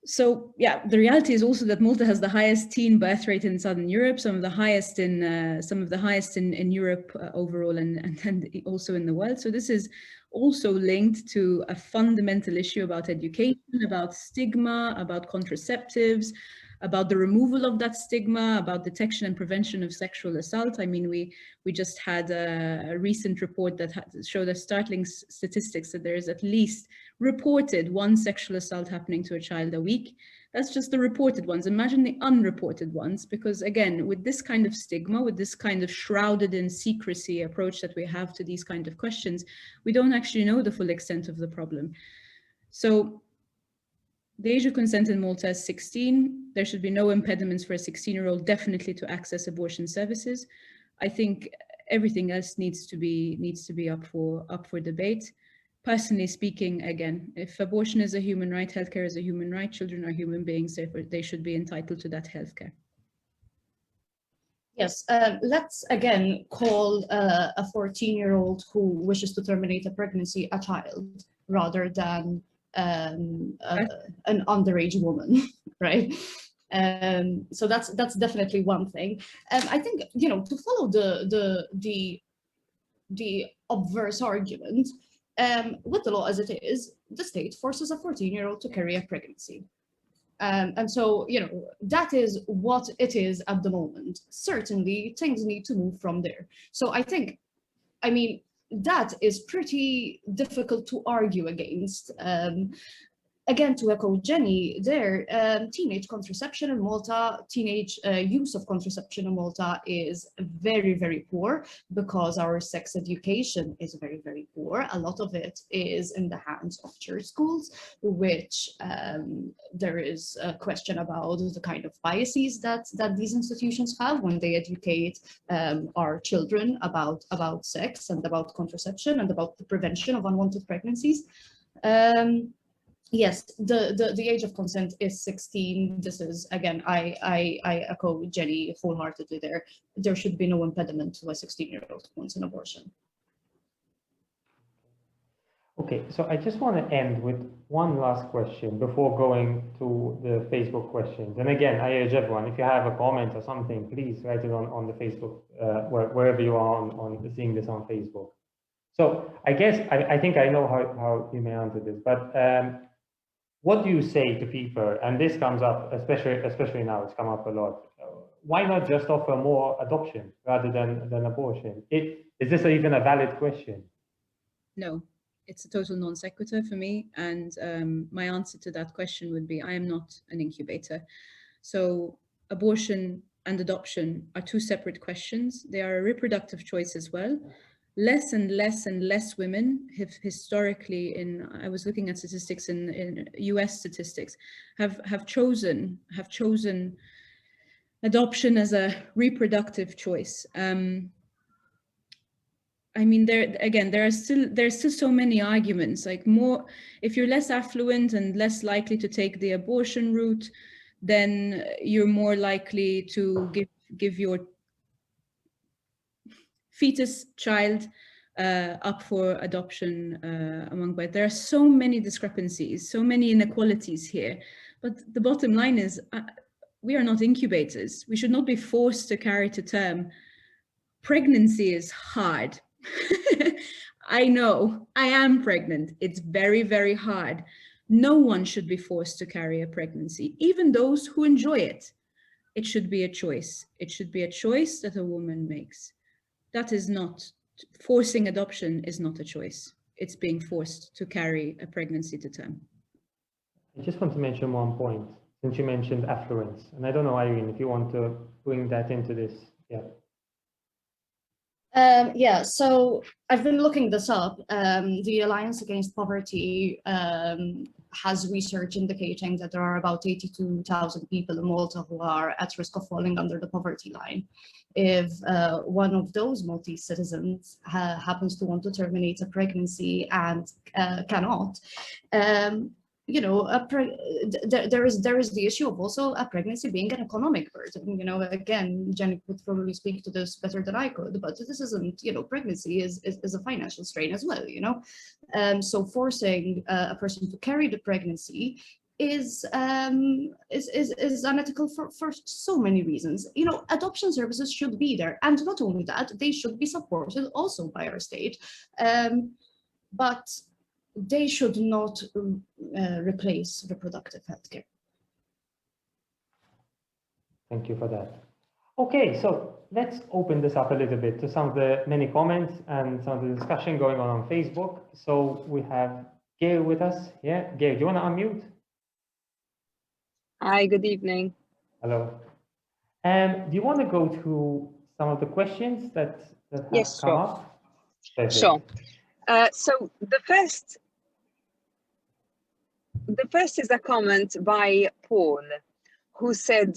So yeah, the reality is also that Malta has the highest teen birth rate in Southern Europe, some of the highest in Europe overall, and also in the world. So this is also linked to a fundamental issue about education, about stigma, about contraceptives, about the removal of that stigma, about detection and prevention of sexual assault. I mean, we just had a recent report that showed us startling statistics that there is at least reported one sexual assault happening to a child a week. That's just the reported ones. Imagine the unreported ones, because again, with this kind of stigma, with this kind of shrouded in secrecy approach that we have to these kind of questions, we don't actually know the full extent of the problem. So The age of consent in Malta is 16. There should be no impediments for a 16-year-old definitely to access abortion services. I think everything else needs to be up for debate. Personally speaking, again, if abortion is a human right, healthcare is a human right, children are human beings, therefore they should be entitled to that healthcare. Yes, let's again call a 14-year-old who wishes to terminate a pregnancy a child rather than an underage woman, right? So that's definitely one thing. I think, you know, to follow the obverse argument, with the law as it is, the state forces a 14-year-old to carry a pregnancy. And so, you know, that is what it is at the moment. Certainly, things need to move from there. So I think, I mean, that is pretty difficult to argue against. Again, to echo Jenny there, teenage contraception in Malta, teenage use of contraception in Malta is very, very poor because our sex education is very, very poor. A lot of it is in the hands of church schools, which there is a question about the kind of biases that these institutions have when they educate our children about sex and about contraception and about the prevention of unwanted pregnancies. Yes, the age of consent is 16. This is, again, I echo Jenny wholeheartedly there. There should be no impediment to a 16-year-old who wants an abortion. Okay, so I just want to end with one last question before going to the Facebook questions. And again, I urge everyone, if you have a comment or something, please write it on the Facebook, wherever you are on seeing this on Facebook. So I guess, I think I know how you may answer this, but what do you say to people, and this comes up, especially now, it's come up a lot, why not just offer more adoption rather than abortion? Is this even a valid question? No, it's a total non sequitur for me. And my answer to that question would be, I am not an incubator. So abortion and adoption are two separate questions. They are a reproductive choice as well. Less and less and less women have historically, I was looking at statistics in US statistics, have chosen adoption as a reproductive choice. I mean, there are still so many arguments, like more, if you're less affluent and less likely to take the abortion route, then you're more likely to give your fetus child up for adoption among both. There are so many discrepancies, so many inequalities here. But the bottom line is, we are not incubators. We should not be forced to carry to term. Pregnancy is hard. I know, I am pregnant. It's very, very hard. No one should be forced to carry a pregnancy, even those who enjoy it. It should be a choice. It should be a choice that a woman makes. That is not, forcing adoption is not a choice. It's being forced to carry a pregnancy to term. I just want to mention one point, since you mentioned affluence. And I don't know, Irene, if you want to bring that into this. Yeah. Yeah, so I've been looking this up. The Alliance Against Poverty has research indicating that there are about 82,000 people in Malta who are at risk of falling under the poverty line. If one of those Maltese citizens happens to want to terminate a pregnancy and cannot, you know, there is the issue of also a pregnancy being an economic burden. You know, again, Jenny would probably speak to this better than I could, but this isn't, you know, pregnancy is a financial strain as well, you know. So forcing a person to carry the pregnancy is unethical for so many reasons. You know, adoption services should be there, and not only that, they should be supported also by our state. But they should not replace reproductive healthcare. Thank you for that. Okay, so let's open this up a little bit to some of the many comments and some of the discussion going on Facebook. So we have Gail with us. Yeah, Gail, do you want to unmute? Hi, good evening. Hello. Do you want to go through some of the questions that have come up? Sure. So the first the first is a comment by Paul, who said,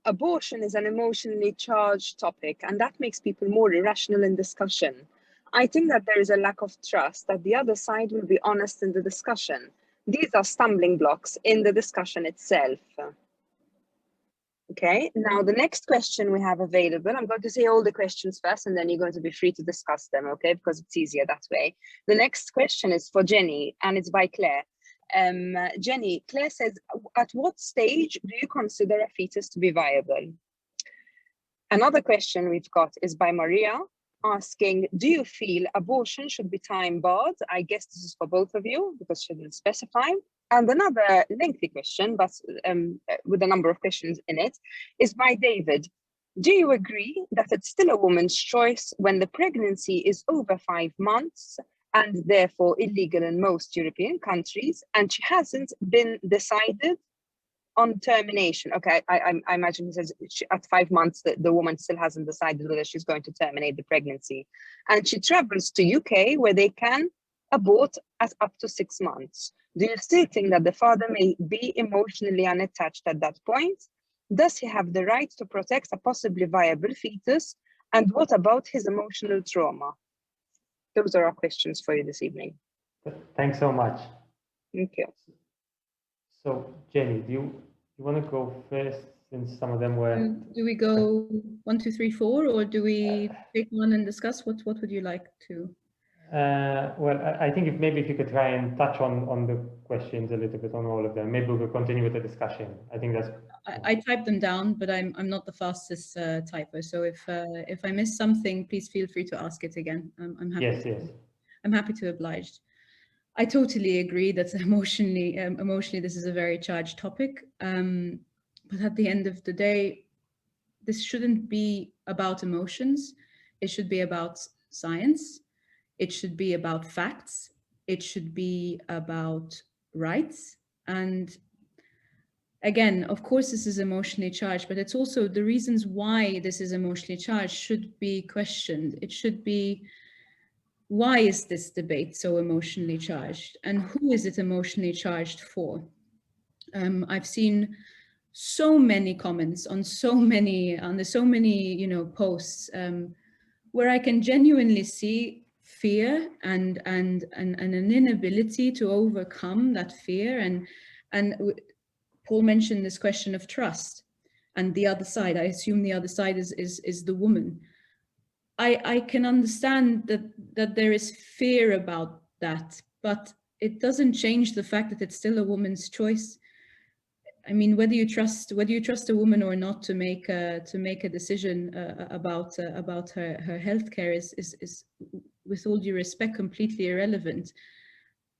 abortion is an emotionally charged topic, and that makes people more irrational in discussion. I think that there is a lack of trust that the other side will be honest in the discussion. These are stumbling blocks in the discussion itself. Okay, now the next question we have available, I'm going to say all the questions first, and then you're going to be free to discuss them, okay, because it's easier that way. The next question is for Jenny, and it's by Claire. Jenny, Claire says, at what stage do you consider a fetus to be viable? Another question we've got is by Maria, asking, do you feel abortion should be time barred? I guess this is for both of you, because she didn't specify. And another lengthy question, but with a number of questions in it, is by David. Do you agree that it's still a woman's choice when the pregnancy is over 5 months and therefore illegal in most European countries, and she hasn't been decided on termination? Okay, I imagine he says at 5 months the woman still hasn't decided whether she's going to terminate the pregnancy. And she travels to UK where they can abort at up to 6 months. Do you still think that the father may be emotionally unattached at that point? Does he have the right to protect a possibly viable fetus? And what about his emotional trauma? Those are our questions for you this evening. Thanks so much. Thank you. So, Jenny, do you want to go first, since some of them were... Do we go 1, 2, 3, 4, or do we take one and discuss? What would you like to? Well, I think if you could try and touch on the questions a little bit on all of them, maybe we'll continue with the discussion. I think that's... I typed them down, but I'm not the fastest typer. So if I miss something, please feel free to ask it again. I'm happy. Yes. I'm happy to oblige. I totally agree that emotionally this is a very charged topic. But at the end of the day, this shouldn't be about emotions. It should be about science. It should be about facts. It should be about rights. And again, of course, this is emotionally charged, but it's also the reasons why this is emotionally charged should be questioned. It should be, why is this debate so emotionally charged? And who is it emotionally charged for? I've seen so many comments on so many posts where I can genuinely see fear and an inability to overcome that fear. And Paul mentioned this question of trust and the other side. I assume the other side is the woman. I can understand that there is fear about that, but it doesn't change the fact that it's still a woman's choice. I mean, whether you trust a woman or not to make a decision about her healthcare is, with all due respect, completely irrelevant.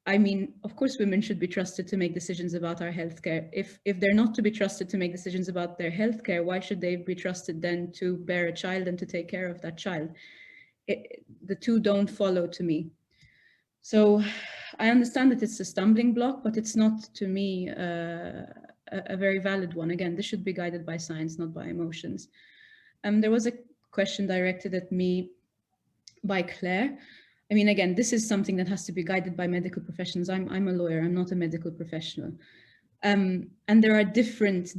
I mean, of course, women should be trusted to make decisions about our healthcare. If they're not to be trusted to make decisions about their healthcare, why should they be trusted then to bear a child and to take care of that child? The two don't follow to me. So I understand that it's a stumbling block, but it's not, to me, a very valid one. Again, this should be guided by science, not by emotions. There was a question directed at me by Claire. I mean, again, this is something that has to be guided by medical professionals. I'm a lawyer, I'm not a medical professional. And there are different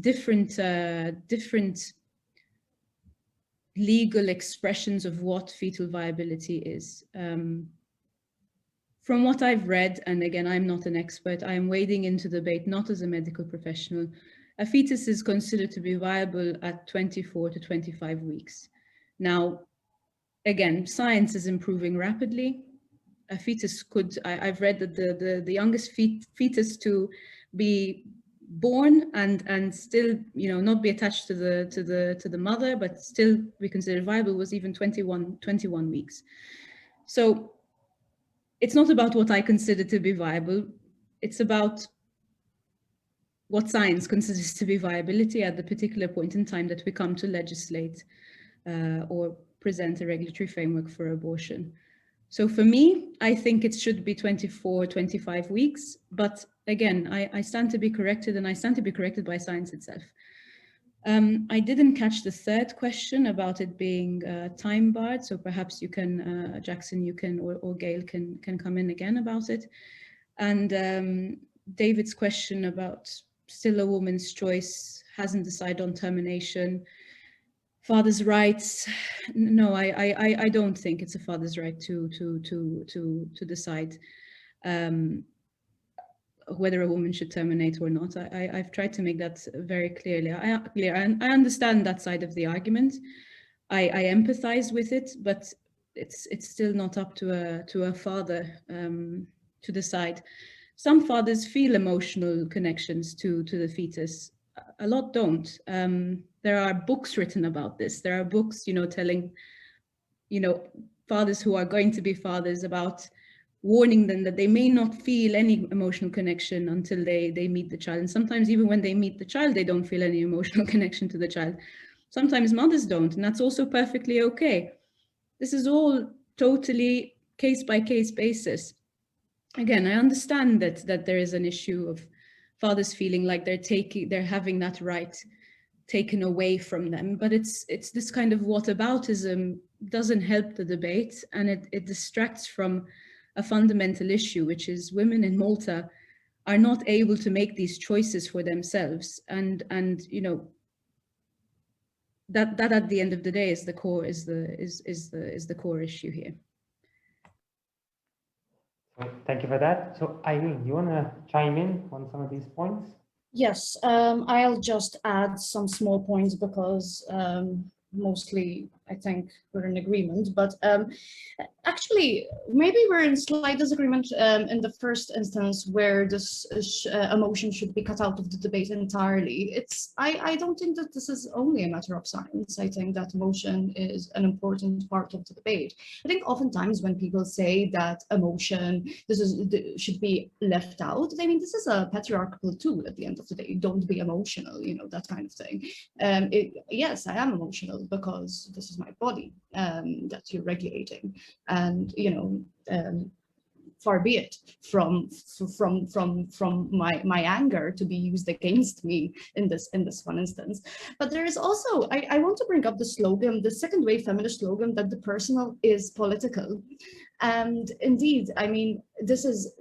legal expressions of what fetal viability is. From what I've read, and again, I'm not an expert, I am wading into the debate not as a medical professional. A fetus is considered to be viable at 24 to 25 weeks. Now, again, science is improving rapidly. A fetus could, I've read that the youngest fetus to be born and still, not be attached to the mother, but still be considered viable was even 21 weeks. So it's not about what I consider to be viable. It's about what science considers to be viability at the particular point in time that we come to legislate or present a regulatory framework for abortion. So for me, I think it should be 24, 25 weeks. But again, I stand to be corrected, and I stand to be corrected by science itself. I didn't catch the third question about it being time barred. So perhaps you can, Jackson, you can, or Gail can come in again about it. And David's question about still a woman's choice, hasn't decided on termination, father's rights. No, I don't think it's a father's right to decide whether a woman should terminate or not. I've tried to make that very clearly. I understand that side of the argument. I empathize with it, but it's still not up to a father to decide. Some fathers feel emotional connections to the fetus. A lot don't. There are books written about this. There are books, telling, fathers who are going to be fathers about warning them that they may not feel any emotional connection until they meet the child. And sometimes even when they meet the child, they don't feel any emotional connection to the child. Sometimes mothers don't, and that's also perfectly okay. This is all totally case-by-case basis. Again, I understand that there is an issue of fathers feeling like they're having that right taken away from them, but it's this kind of whataboutism doesn't help the debate, and it distracts from a fundamental issue, which is women in Malta are not able to make these choices for themselves, and that at the end of the day is the core the core issue here. So thank you for that. So Irene, you want to chime in on some of these points? Yes, I'll just add some small points because mostly I think we're in agreement, but actually maybe we're in slight disagreement in the first instance where this emotion should be cut out of the debate entirely. I don't think that this is only a matter of science. I think that emotion is an important part of the debate. I think oftentimes when people say that emotion should be left out, I mean, this is a patriarchal tool at the end of the day. Don't be emotional, that kind of thing. Yes, I am emotional because this is my body that you're regulating, and far be it from my anger to be used against me in this one instance. But there is also, I want to bring up the slogan, the second wave feminist slogan, that the personal is political. And indeed, I mean, this is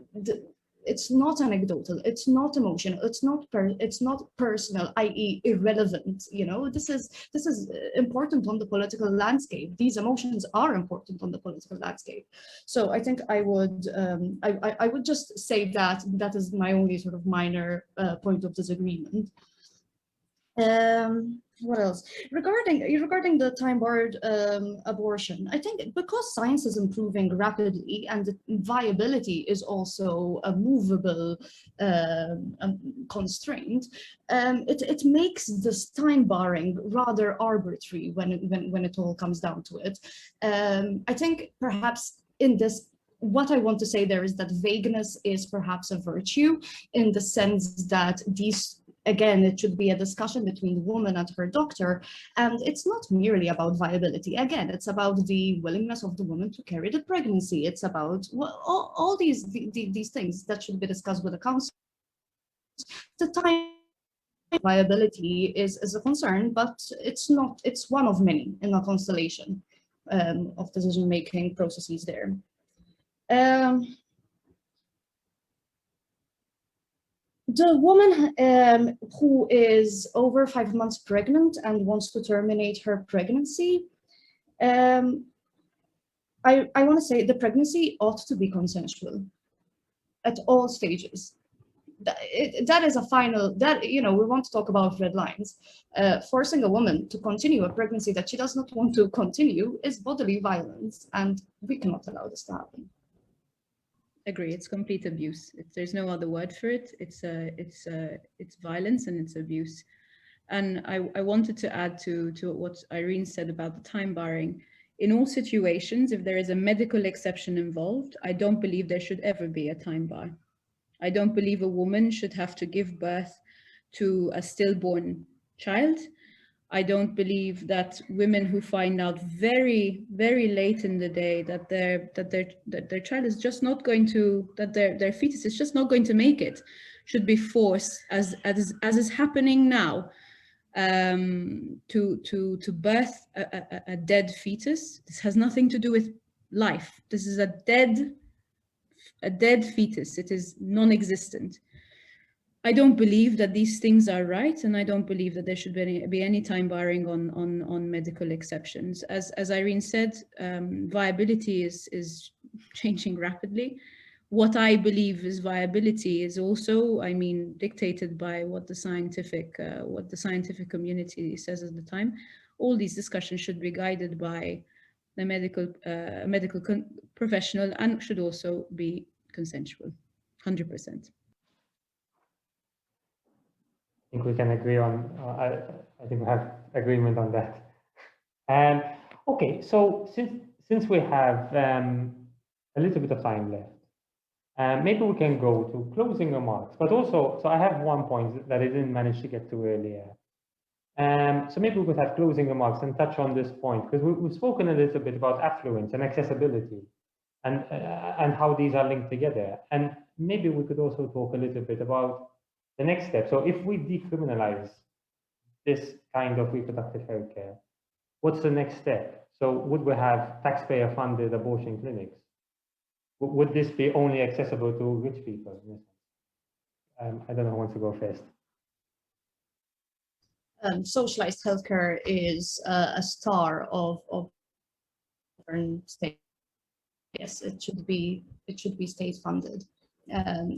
it's not anecdotal, it's not emotional, it's not personal, i.e. irrelevant. This is important on the political landscape. These emotions are important on the political landscape. So I think I would just say that is my only sort of minor point of disagreement. What else? Regarding the time-barred abortion, I think because science is improving rapidly and the viability is also a movable constraint, it makes this time barring rather arbitrary when it all comes down to it. I think perhaps in this, what I want to say there is that vagueness is perhaps a virtue, in the sense that these, again, it should be a discussion between the woman and her doctor, and it's not merely about viability. Again, it's about the willingness of the woman to carry the pregnancy. It's about all these things that should be discussed with the counsellor. The time viability is a concern, but it's not. It's one of many in a constellation of decision-making processes there. The woman who is over 5 months pregnant and wants to terminate her pregnancy, I want to say the pregnancy ought to be consensual at all stages. That is a final, we want to talk about red lines. Forcing a woman to continue a pregnancy that she does not want to continue is bodily violence, and we cannot allow this to happen. Agree, it's complete abuse. There's no other word for it. It's violence and it's abuse. And I wanted to add to what Irene said about the time barring. In all situations, if there is a medical exception involved, I don't believe there should ever be a time bar. I don't believe a woman should have to give birth to a stillborn child. I don't believe that women who find out very, very late in the day that their child is just not going to, that their fetus is just not going to make it, should be forced, as is happening now, to birth a dead fetus. This has nothing to do with life. This is a dead fetus. It is non-existent. I don't believe that these things are right, and I don't believe that there should be any time barring on medical exceptions. As Irene said, viability is changing rapidly. What I believe is viability is also, I mean, dictated by what the scientific community says at the time. All these discussions should be guided by the medical professional, and should also be consensual, 100%. I think we can agree on, I think we have agreement on that. Okay, so since we have a little bit of time left, maybe we can go to closing remarks, but also, so I have one point that I didn't manage to get to earlier. So maybe we could have closing remarks and touch on this point, because we've spoken a little bit about affluence and accessibility and how these are linked together. And maybe we could also talk a little bit about the next step. So if we decriminalize this kind of reproductive health care, what's the next step? So would we have taxpayer-funded abortion clinics? Would this be only accessible to rich people? I don't know who wants to go first. Socialized healthcare is a star of state. Yes, it should be state funded.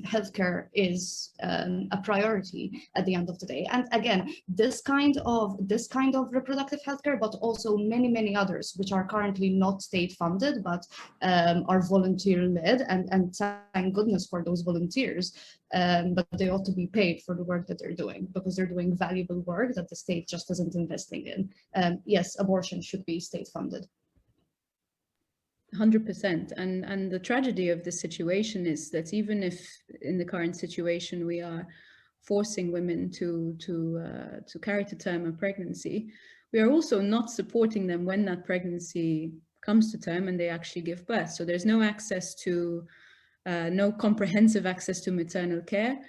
Healthcare is a priority at the end of the day. And again, this kind of reproductive healthcare, but also many others which are currently not state funded, but are volunteer led, and thank goodness for those volunteers. But they ought to be paid for the work that they're doing, because they're doing valuable work that the state just isn't investing in. Yes, abortion should be state funded. 100%. And the tragedy of this situation is that even if in the current situation we are forcing women to carry to term a pregnancy, we are also not supporting them when that pregnancy comes to term and they actually give birth. So there's no access to, no comprehensive access to maternal care.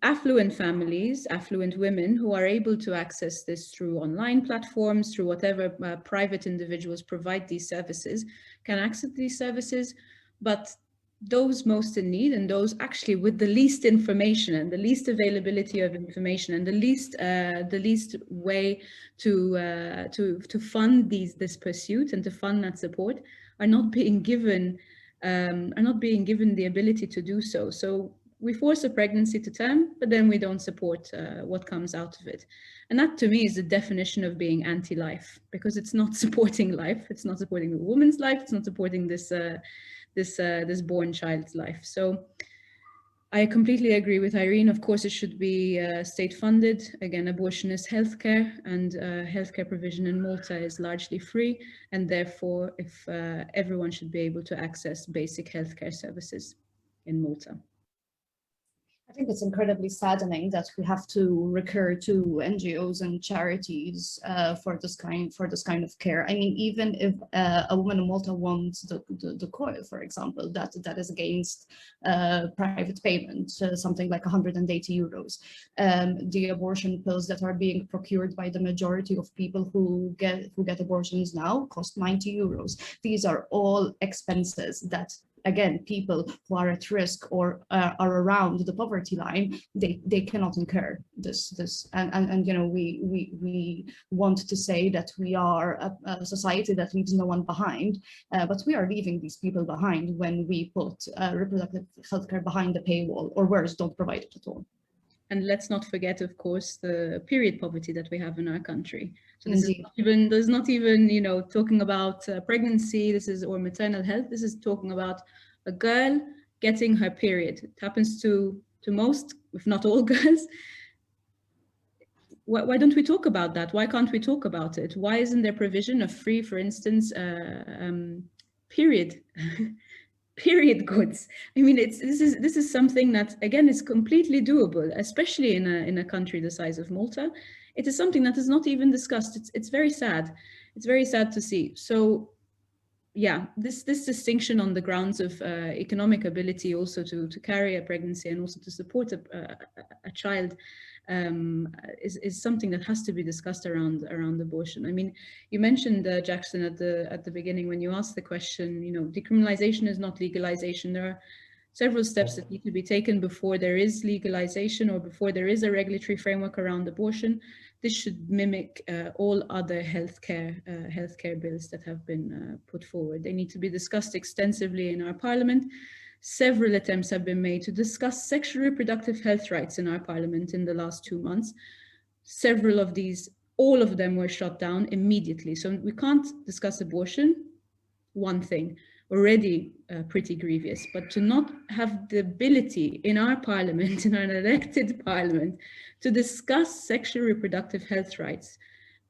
Affluent families, affluent women who are able to access this through online platforms, through whatever private individuals provide these services, can access these services, but those most in need and those actually with the least information and the least availability of information and the least way to fund this pursuit and to fund that support are not being given the ability to do so. So we force a pregnancy to term, but then we don't support what comes out of it. And that to me is the definition of being anti-life, because it's not supporting life, it's not supporting the woman's life, it's not supporting this born child's life. So I completely agree with Irene. Of course, it should be state funded. Again, abortion is healthcare, and healthcare provision in Malta is largely free. And therefore, if everyone should be able to access basic healthcare services in Malta. I think it's incredibly saddening that we have to recur to NGOs and charities for this kind of care. I mean, even if a woman in Malta wants the coil, for example, that is against private payment, something like 180 euros. The abortion pills that are being procured by the majority of people who get abortions now cost 90 euros. These are all expenses that, again, people who are at risk or are around the poverty line, they cannot incur this. And you know, we want to say that we are a society that leaves no one behind, but we are leaving these people behind when we put reproductive healthcare behind the paywall, or worse, don't provide it at all. And let's not forget, of course, the period poverty that we have in our country. So this is not even, you know, talking about pregnancy, or maternal health. This is talking about a girl getting her period. It happens to most, if not all, girls. Why don't we talk about that? Why can't we talk about it? Why isn't there provision of free, for instance, period goods? I mean, this is something that, again, is completely doable, especially in a country the size of Malta. It is something that is not even discussed. It's very sad. It's very sad to see. So yeah, this distinction on the grounds of economic ability also to carry a pregnancy and also to support a child is something that has to be discussed around abortion. I mean, you mentioned, Jackson, at the beginning when you asked the question, you know, decriminalization is not legalization. There are several steps that need to be taken before there is legalization or before there is a regulatory framework around abortion. This should mimic all other healthcare bills that have been put forward. They need to be discussed extensively in our parliament. Several attempts have been made to discuss sexual reproductive health rights in our parliament in the last 2 months. Several of these, all of them were shut down immediately. So we can't discuss abortion, one thing, already pretty grievous, but to not have the ability in our parliament, in an elected parliament, to discuss sexual reproductive health rights,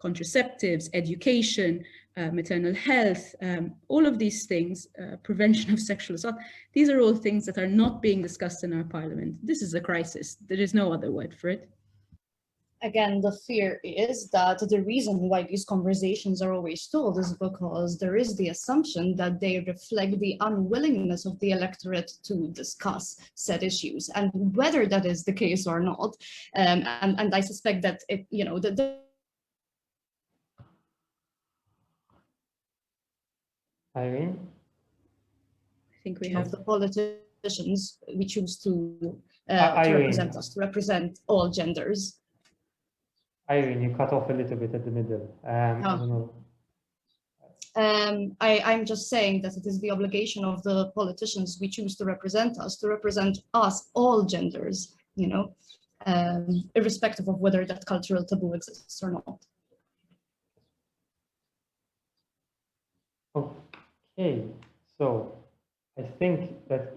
contraceptives, education, maternal health, all of these things, prevention of sexual assault, these are all things that are not being discussed in our parliament. This is a crisis. There is no other word for it. Again, the fear is that the reason why these conversations are always stalled is because there is the assumption that they reflect the unwillingness of the electorate to discuss said issues, and whether that is the case or not. And I suspect that it, you know, Irene? I think we of have the politicians we choose to Irene. represent us, to represent all genders. Irene, you cut off a little bit at the middle. I don't know. I'm just saying that it is the obligation of the politicians we choose to represent us, all genders, you know, irrespective of whether that cultural taboo exists or not. Okay, so I think that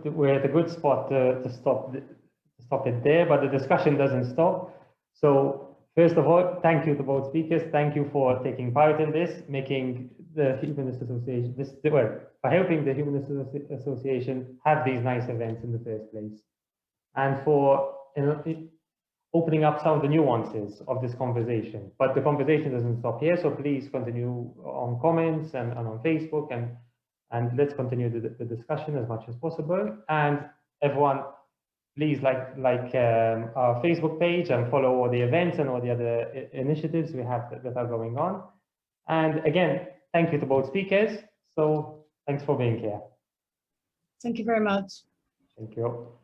we're at a good spot to stop it there, but the discussion doesn't stop. So first of all, thank you to both speakers. Thank you for taking part in this, making the Humanist Association, for helping the Humanist Association have these nice events in the first place, and for opening up some of the nuances of this conversation. But the conversation doesn't stop here, so please continue on comments and on Facebook, and let's continue the discussion as much as possible. And everyone, please like our Facebook page and follow all the events and all the other initiatives we have that are going on. And again, thank you to both speakers. So thanks for being here. Thank you very much. Thank you.